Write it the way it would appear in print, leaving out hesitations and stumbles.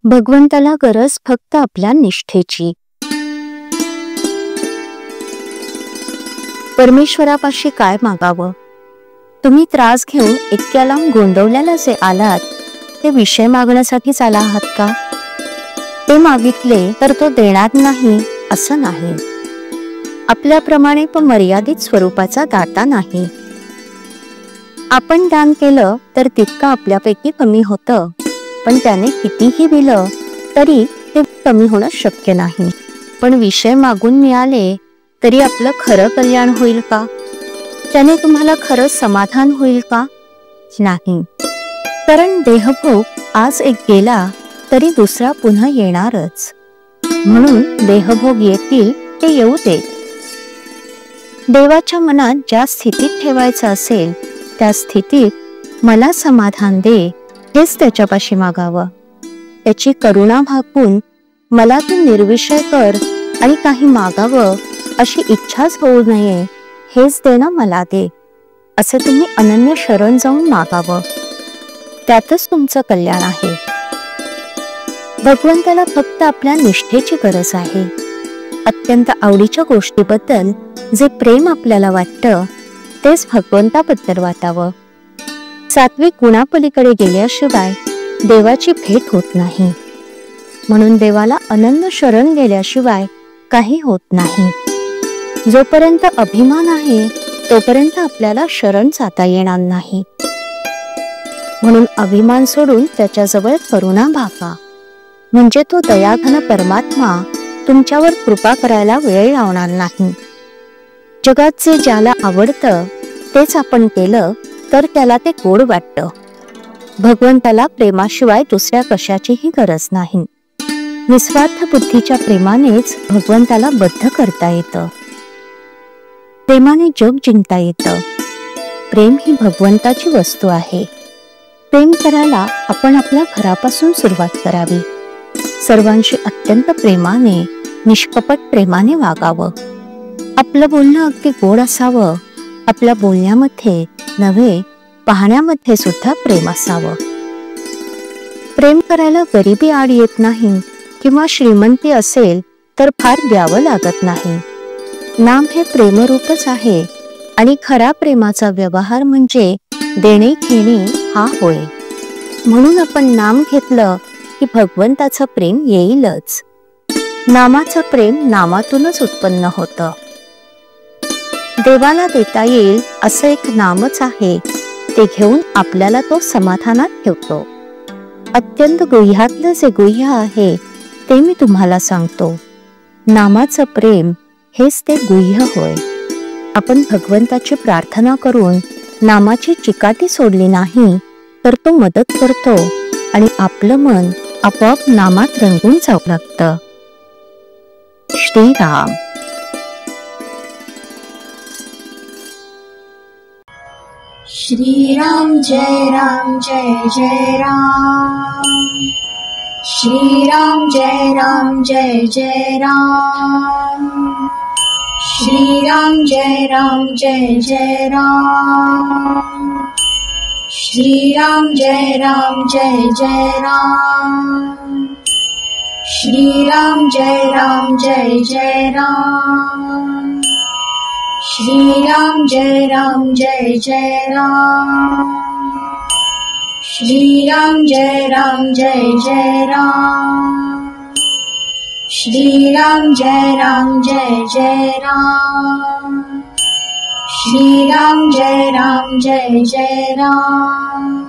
भगवंताला गरज फक्त आपल्या निष्ठेची. परमेश्वरापाशी काय मागावं? तुम्ही त्रास घेऊन इतक्या लांब गोंदवल्याला जे आलात ते विषय मागण्यासाठीच आला आहात का? ते मागितले तर तो देणार नाही असं नाही. आपल्याप्रमाणे पण मर्यादित स्वरूपाचा दाता नाही. आपण दान केलं तर तितकं आपल्यापैकी कमी होतं, पण त्याने कितीही दिलं तरी ते कमी होणं शक्य नाही. पण विषय मागून मिळाले तरी आपलं खरं कल्याण होईल का? त्याने तुम्हाला खरं समाधान होईल का? नाही. कारण देहभोग आज एक गेला तरी दुसरा पुन्हा येणारच. म्हणून देहभोग येतील ते येऊ दे. देवाच्या मनात ज्या स्थितीत ठेवायचं असेल त्या स्थितीत मला समाधान दे हेच त्याच्यापाशी मागावं. त्याची करुणा भागून मला तू निर्विषय कर आणि काही मागावं अशी इच्छाच होऊ नये, हेच देणं मला दे असे तुम्ही अनन्य शरण जाऊन मागावं. त्यातच तुमचं कल्याण आहे. भगवंताला फक्त आपल्या निष्ठेची गरज आहे. अत्यंत आवडीच्या गोष्टीबद्दल जे प्रेम आपल्याला वाटतं तेच भगवंताबद्दल वाटावं. सात्विक गुणापलीकडे गेल्याशिवाय देवाची भेट होत नाही. म्हणून देवाला अनन्य शरण गेल्याशिवाय काही होत नाही. जोपर्यंत अभिमान आहे तोपर्यंत आपल्याला शरण जाता येणार नाही. म्हणून अभिमान सोडून त्याच्याजवळ करुणा भागा, म्हणजे तो दयाघन परमात्मा तुमच्यावर कृपा करायला वेळ लावणार नाही. जगात जे ज्याला आवडतं तेच आपण केलं तर त्याला ते गोड वाटतं. भगवंताला प्रेमाशिवाय दुसऱ्या कशाचीही गरज नाही. निस्वार्थ बुद्धीच्या प्रेमानेच भगवंताला बद्ध करता येतं. प्रेमाने जग जिंकता येतं. प्रेम ही भगवंताची वस्तू आहे. प्रेम करायला आपण आपल्या घरापासून सुरुवात करावी. सर्वांशी अत्यंत प्रेमाने, निष्कपट प्रेमाने वागावं. आपलं बोलणं अगदी गोड असावं. आपल्या बोलण्यामध्ये नव्हे, पाहण्यामध्ये सुद्धा प्रेम असावं. प्रेम करायला गरिबी आड येत नाही किंवा श्रीमंती असेल तर फार द्यावं लागत नाही. नाम हे प्रेमरूपच आहे आणि खरा प्रेमाचा व्यवहार म्हणजे देणे घेणे हा होय. म्हणून आपण नाम घेतलं की भगवंताचं प्रेम येईलच. नामाचं प्रेम नामातूनच उत्पन्न होतं. देवाला देता येईल असं एक नामच आहे, ते घेऊन आपल्याला तो समाधानात ठेवतो. अत्यंत गुह्यातलं जे गुह्य आहे ते मी तुम्हाला सांगतो. नामाचं प्रेम हेच ते गुह्य होय. आपण भगवंताची प्रार्थना करून नामाची चिकाटी सोडली नाही तर तो मदत करतो आणि आपलं मन आपोआप नामात रंगून जाऊ लागतं. श्रीराम. श्रीराम जय राम जय जय राम. श्रीराम जय राम जय जय राम. श्रीराम जय राम जय जय राम. श्रीराम जय राम जय जय राम. श्रीराम जय राम जय जय राम. श्रीराम जय राम जय जय राम. श्रीराम जय राम जय जय राम. श्रीराम जय राम जय जय राम. श्रीराम जय राम जय जय राम.